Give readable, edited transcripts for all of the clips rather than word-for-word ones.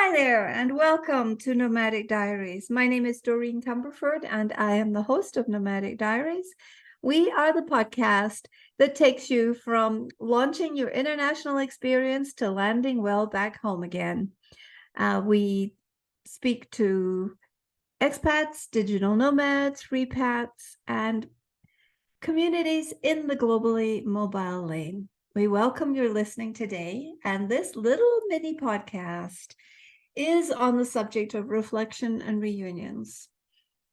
Hi there, and welcome to Nomadic Diaries. My name is Doreen Cumberford, and I am the host of Nomadic Diaries. We are the podcast that takes you from launching your international experience to landing well back home again. We speak to expats, digital nomads, repats, and communities in the globally mobile lane. We welcome your listening today, and this little mini podcast is on the subject of reflection and reunions.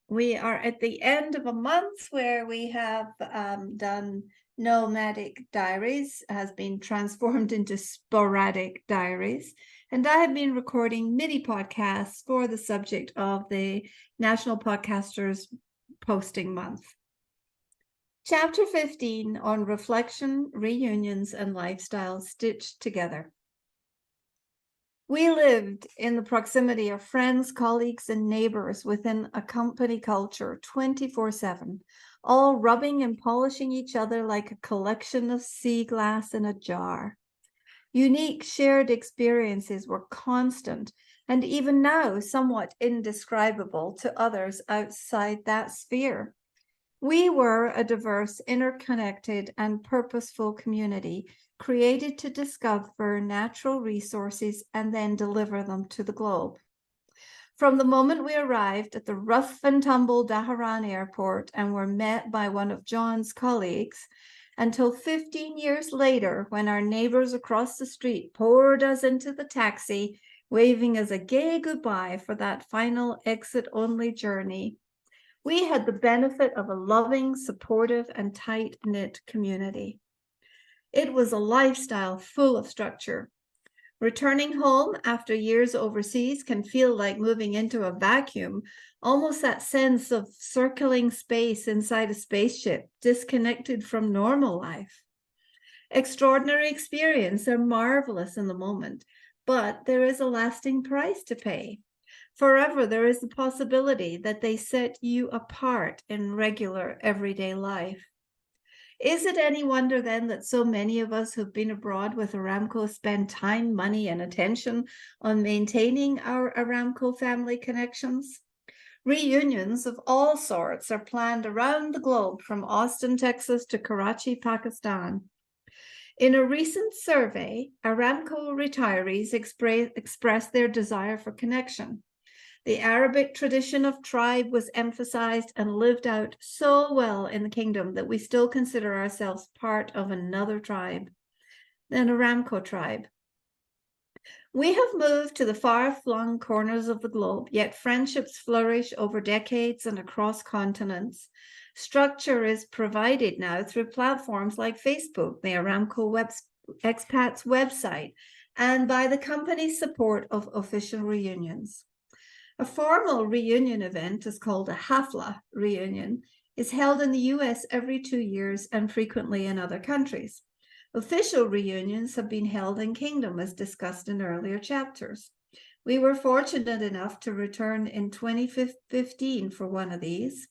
We are at the end of a month where we have done Nomadic Diaries, has been transformed into Sporadic Diaries, and I have been recording mini podcasts for the subject of the National Podcasters Posting Month. Chapter 15 on reflection, reunions, and lifestyle stitched together. We lived in the proximity of friends, colleagues, and neighbors within a company culture 24/7, all rubbing and polishing each other like a collection of sea glass in a jar. Unique shared experiences were constant, and even now somewhat indescribable to others outside that sphere. We were a diverse, interconnected, and purposeful community created to discover natural resources and then deliver them to the globe. From the moment we arrived at the rough and tumble Dhahran airport and were met by one of John's colleagues, until 15 years later, when our neighbors across the street poured us into the taxi, waving us a gay goodbye for that final exit-only journey, we had the benefit of a loving, supportive, and tight-knit community. It was a lifestyle full of structure. Returning home after years overseas can feel like moving into a vacuum, almost that sense of circling space inside a spaceship, disconnected from normal life. Extraordinary experiences are marvelous in the moment, but there is a lasting price to pay. Forever, there is the possibility that they set you apart in regular, everyday life. Is it any wonder then that so many of us who've been abroad with Aramco spend time, money, and attention on maintaining our Aramco family connections? Reunions of all sorts are planned around the globe, from Austin, Texas to Karachi, Pakistan. In a recent survey, Aramco retirees expressed their desire for connection. The Arabic tradition of tribe was emphasized and lived out so well in the kingdom that we still consider ourselves part of another tribe, an Aramco tribe. We have moved to the far-flung corners of the globe, yet friendships flourish over decades and across continents. Structure is provided now through platforms like Facebook, the Aramco expats website, and by the company's support of official reunions. A formal reunion event is called a Hafla reunion, is held in the US every 2 years and frequently in other countries. Official reunions have been held in Kingdom, as discussed in earlier chapters. We were fortunate enough to return in 2015 for one of these.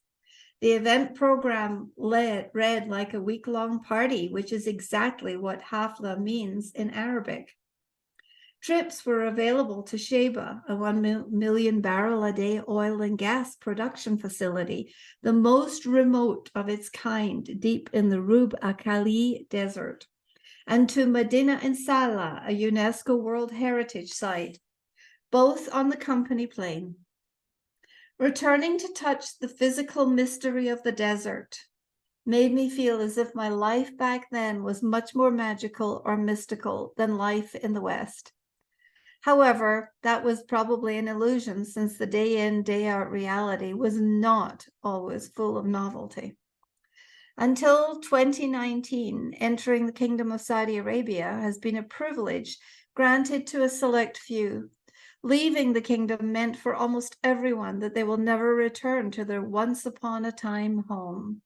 The event program read like a week-long party, which is exactly what Hafla means in Arabic. Trips were available to Sheba, a 1 million barrel a day oil and gas production facility, the most remote of its kind, deep in the Rub Akali Desert, and to Medina and Salah, a UNESCO World Heritage Site, both on the company plane. Returning to touch the physical mystery of the desert made me feel as if my life back then was much more magical or mystical than life in the West. However, that was probably an illusion, since the day-in, day-out reality was not always full of novelty. Until 2019, entering the Kingdom of Saudi Arabia has been a privilege granted to a select few. Leaving the kingdom meant for almost everyone that they will never return to their once-upon-a-time home.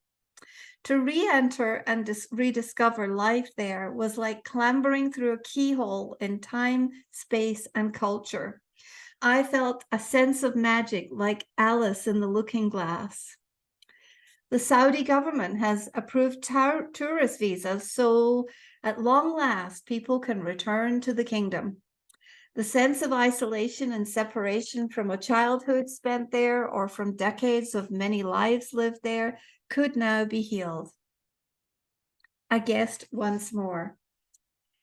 To re-enter and rediscover life there was like clambering through a keyhole in time, space, and culture. I felt a sense of magic like Alice in the Looking Glass. The Saudi government has approved tourist visas, so at long last, people can return to the kingdom. The sense of isolation and separation from a childhood spent there or from decades of many lives lived there could now be healed. I guessed once more.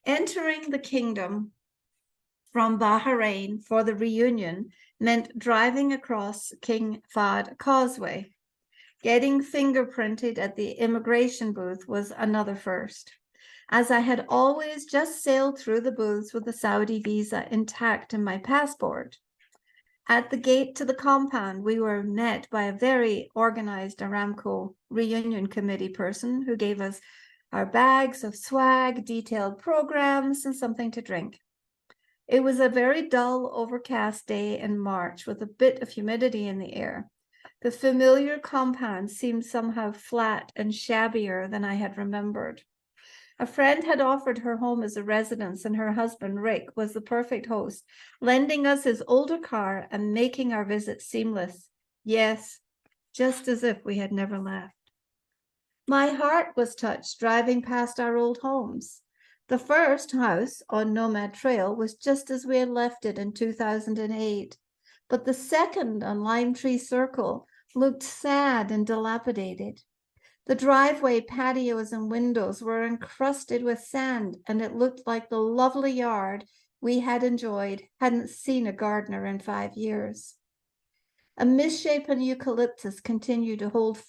Entering the kingdom from Bahrain for the reunion meant driving across King Fahd Causeway. Getting fingerprinted at the immigration booth was another first, as I had always just sailed through the booths with the Saudi visa intact in my passport. At the gate to the compound, we were met by a very organized Aramco reunion committee person who gave us our bags of swag, detailed programs, and something to drink. It was a very dull, overcast day in March with a bit of humidity in the air. The familiar compound seemed somehow flat and shabbier than I had remembered. A friend had offered her home as a residence, and her husband, Rick, was the perfect host, lending us his older car and making our visit seamless. Yes, just as if we had never left. My heart was touched driving past our old homes. The first house on Nomad Trail was just as we had left it in 2008, but the second on Lime Tree Circle looked sad and dilapidated. The driveway patios and windows were encrusted with sand, and it looked like the lovely yard we had enjoyed hadn't seen a gardener in 5 years. A misshapen eucalyptus continued to hold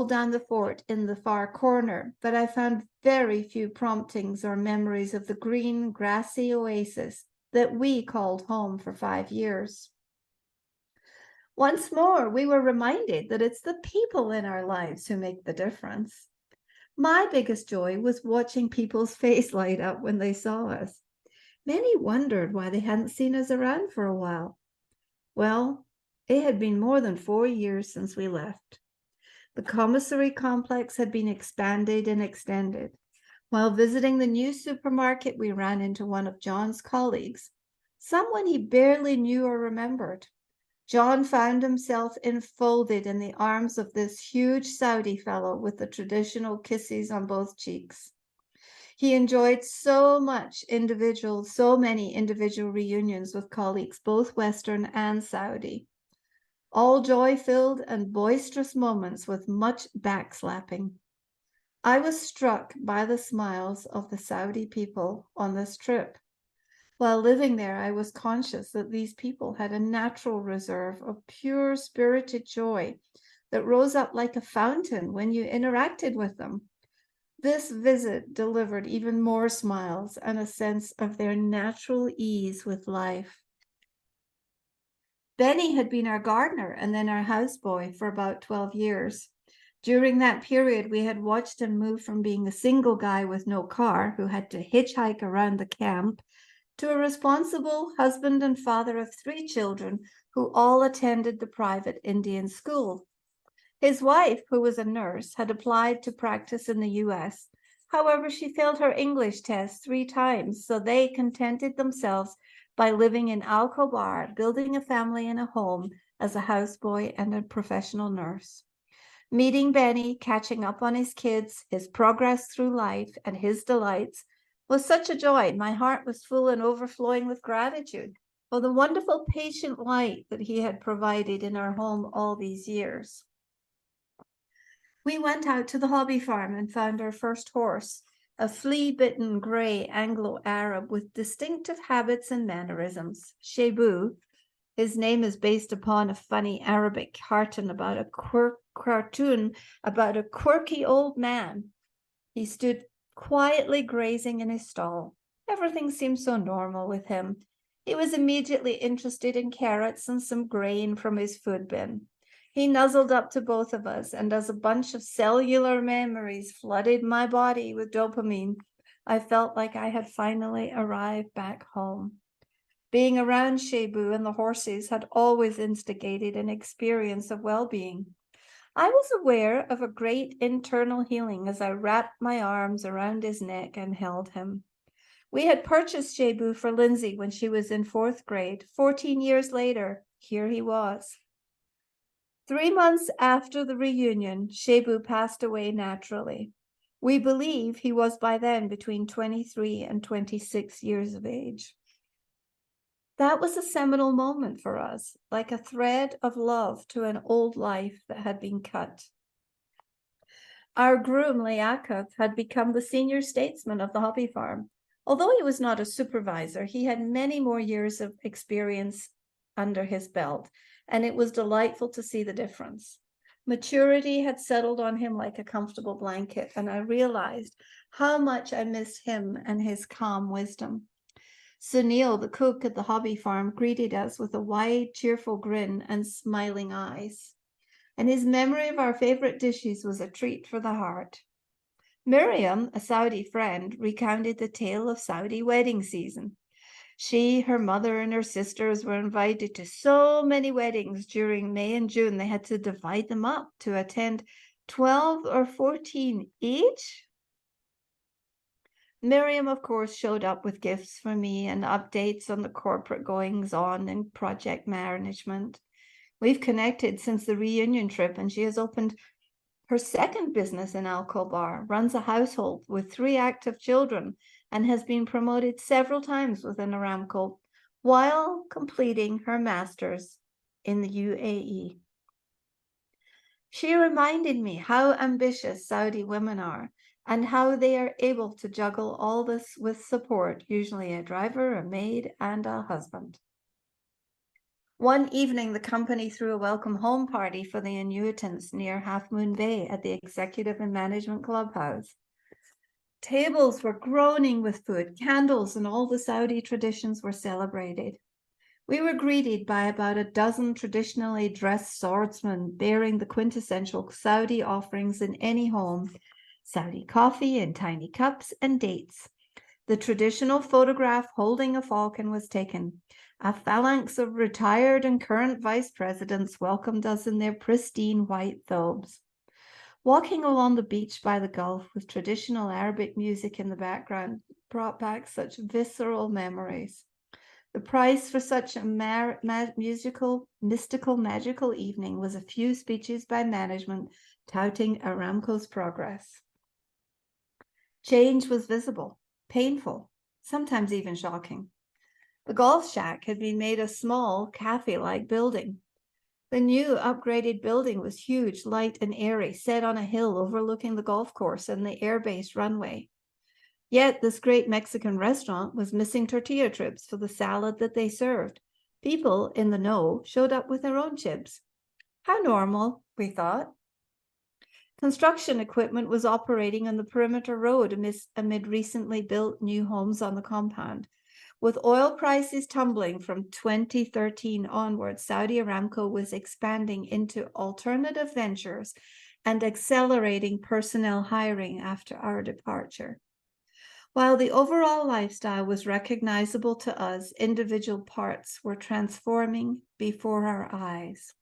down the fort in the far corner, but I found very few promptings or memories of the green, grassy oasis that we called home for 5 years. Once more, we were reminded that it's the people in our lives who make the difference. My biggest joy was watching people's face light up when they saw us. Many wondered why they hadn't seen us around for a while. Well, it had been more than 4 years since we left. The commissary complex had been expanded and extended. While visiting the new supermarket, we ran into one of John's colleagues, someone he barely knew or remembered. John found himself enfolded in the arms of this huge Saudi fellow with the traditional kisses on both cheeks. He enjoyed so many individual reunions with colleagues, both Western and Saudi. All joy-filled and boisterous moments with much backslapping. I was struck by the smiles of the Saudi people on this trip. While living there, I was conscious that these people had a natural reserve of pure spirited joy that rose up like a fountain when you interacted with them. This visit delivered even more smiles and a sense of their natural ease with life. Benny had been our gardener and then our houseboy for about 12 years. During that period, we had watched him move from being a single guy with no car who had to hitchhike around the camp to a responsible husband and father of 3 children who all attended the private Indian school. His wife, who was a nurse, had applied to practice in the US. However, she failed her English test 3 times, so they contented themselves by living in Al Khobar, building a family and a home as a houseboy and a professional nurse. Meeting Benny, catching up on his kids, his progress through life, and his delights was such a joy. My heart was full and overflowing with gratitude for the wonderful patient light that he had provided in our home all these years. We went out to the hobby farm and found our first horse, a flea-bitten gray Anglo-Arab with distinctive habits and mannerisms. Shebu, his name is based upon a funny Arabic cartoon about a quirky old man. He stood quietly grazing in his stall. Everything seemed so normal with him. He was immediately interested in carrots and some grain from his food bin. He nuzzled up to both of us, and as a bunch of cellular memories flooded my body with dopamine, I felt like I had finally arrived back home. Being around Shebu and the horses had always instigated an experience of well-being. I was aware of a great internal healing as I wrapped my arms around his neck and held him. We had purchased Shebu for Lindsay when she was in 4th grade. 14 years later, here he was. 3 months after the reunion, Shebu passed away naturally. We believe he was by then between 23 and 26 years of age. That was a seminal moment for us, like a thread of love to an old life that had been cut. Our groom, Liaquat, had become the senior statesman of the hobby farm. Although he was not a supervisor, he had many more years of experience under his belt, and it was delightful to see the difference. Maturity had settled on him like a comfortable blanket, and I realized how much I missed him and his calm wisdom. Sunil, the cook at the hobby farm, greeted us with a wide, cheerful grin and smiling eyes, and his memory of our favorite dishes was a treat for the heart. Miriam, a Saudi friend, recounted the tale of Saudi wedding season. She, her mother, and her sisters were invited to so many weddings during May and June, they had to divide them up to attend 12 or 14 each. Miriam, of course, showed up with gifts for me and updates on the corporate goings-on and project management. We've connected since the reunion trip, and she has opened her second business in Al-Khobar, runs a household with 3 active children, and has been promoted several times within Aramco while completing her master's in the UAE. She reminded me how ambitious Saudi women are and how they are able to juggle all this with support, usually a driver, a maid, and a husband. One evening, the company threw a welcome home party for the annuitants near Half Moon Bay at the Executive and Management Clubhouse. Tables were groaning with food, candles, and all the Saudi traditions were celebrated. We were greeted by about a dozen traditionally dressed swordsmen bearing the quintessential Saudi offerings in any home: Saudi coffee in tiny cups and dates. The traditional photograph holding a falcon was taken. A phalanx of retired and current vice presidents welcomed us in their pristine white thobes. Walking along the beach by the Gulf with traditional Arabic music in the background brought back such visceral memories. The price for such a mystical, magical evening was a few speeches by management touting Aramco's progress. Change was visible, painful, sometimes even shocking. The golf shack had been made a small, cafe-like building. The new upgraded building was huge, light, and airy, set on a hill overlooking the golf course and the air-based runway. Yet this great Mexican restaurant was missing tortilla chips for the salad that they served. People in the know showed up with their own chips. How normal, we thought. Construction equipment was operating on the perimeter road amid recently built new homes on the compound. With oil prices tumbling from 2013 onwards, Saudi Aramco was expanding into alternative ventures and accelerating personnel hiring after our departure. While the overall lifestyle was recognizable to us, individual parts were transforming before our eyes.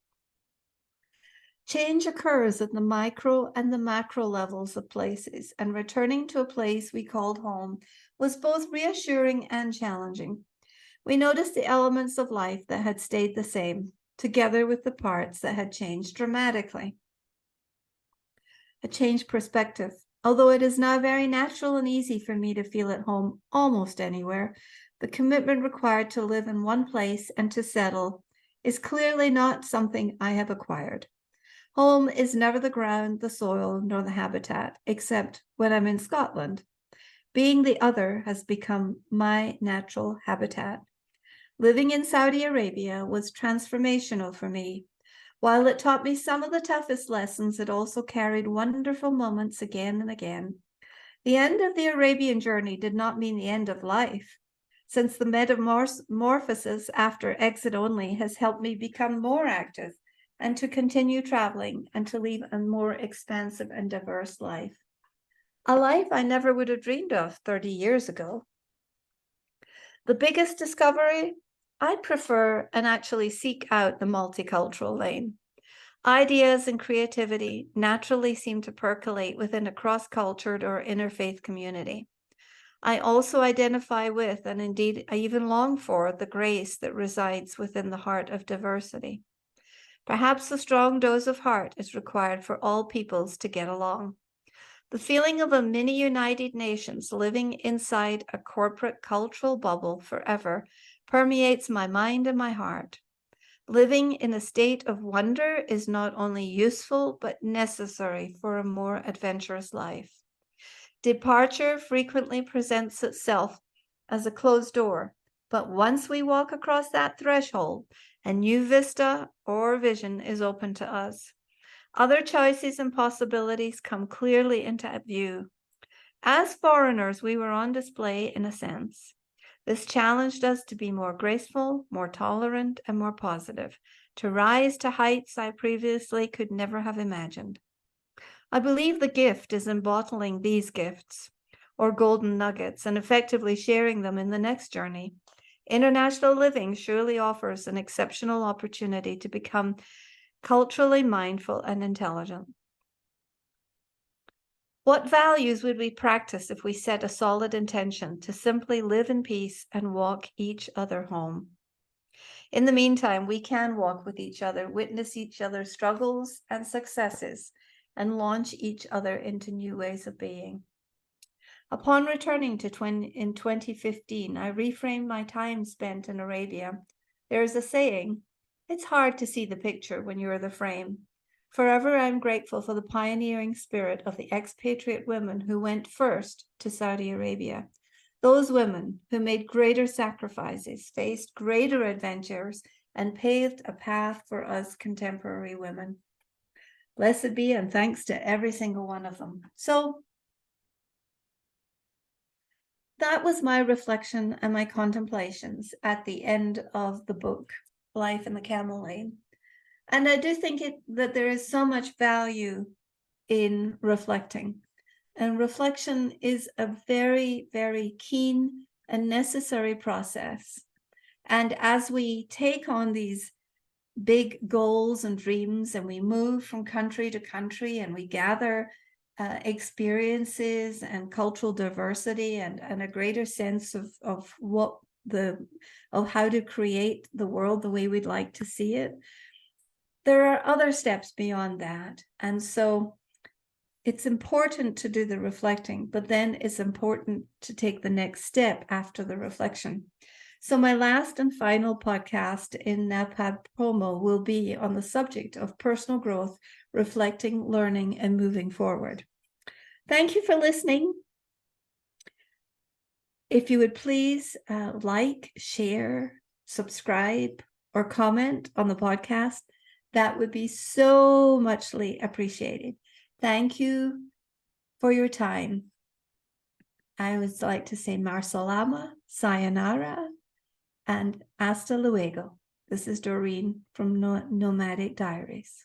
Change occurs at the micro and the macro levels of places, and returning to a place we called home was both reassuring and challenging. We noticed the elements of life that had stayed the same, together with the parts that had changed dramatically. A changed perspective. Although it is now very natural and easy for me to feel at home almost anywhere, the commitment required to live in one place and to settle is clearly not something I have acquired. Home is never the ground, the soil, nor the habitat, except when I'm in Scotland. Being the other has become my natural habitat. Living in Saudi Arabia was transformational for me. While it taught me some of the toughest lessons, it also carried wonderful moments again and again. The end of the Arabian journey did not mean the end of life, since the metamorphosis after exit only has helped me become more active and to continue traveling and to lead a more expansive and diverse life. A life I never would have dreamed of 30 years ago. The biggest discovery? I prefer and actually seek out the multicultural lane. Ideas and creativity naturally seem to percolate within a cross-cultured or interfaith community. I also identify with, and indeed I even long for, the grace that resides within the heart of diversity. Perhaps a strong dose of heart is required for all peoples to get along. The feeling of a mini United Nations living inside a corporate cultural bubble forever permeates my mind and my heart. Living in a state of wonder is not only useful, but necessary for a more adventurous life. Departure frequently presents itself as a closed door, but once we walk across that threshold, a new vista or vision is open to us. Other choices and possibilities come clearly into view. As foreigners, we were on display in a sense. This challenged us to be more graceful, more tolerant, and more positive, to rise to heights I previously could never have imagined. I believe the gift is in bottling these gifts, or golden nuggets, and effectively sharing them in the next journey. International living surely offers an exceptional opportunity to become culturally mindful and intelligent. What values would we practice if we set a solid intention to simply live in peace and walk each other home? In the meantime, we can walk with each other, witness each other's struggles and successes, and launch each other into new ways of being. Upon returning in 2015, I reframed my time spent in Arabia. There is a saying, it's hard to see the picture when you're the frame. Forever, I'm grateful for the pioneering spirit of the expatriate women who went first to Saudi Arabia. Those women who made greater sacrifices, faced greater adventures, and paved a path for us contemporary women. Blessed be and thanks to every single one of them. So that was my reflection and my contemplations at the end of the book, Life in the Camel Lane. And I do think that there is so much value in reflecting. And reflection is a very, very keen and necessary process. And as we take on these big goals and dreams, and we move from country to country, and we gather experiences and cultural diversity and a greater sense of how to create the world the way we'd like to see it, there are other steps beyond that. And so it's important to do the reflecting, but then it's important to take the next step after the reflection. So my last and final podcast in NAPAD will be on the subject of personal growth, reflecting, learning, and moving forward. Thank you for listening. If you would please like, share, subscribe, or comment on the podcast, that would be so muchly appreciated. Thank you for your time. I would like to say Mar Salama, Sayonara, and hasta luego. This is Doreen from Nomadic Diaries.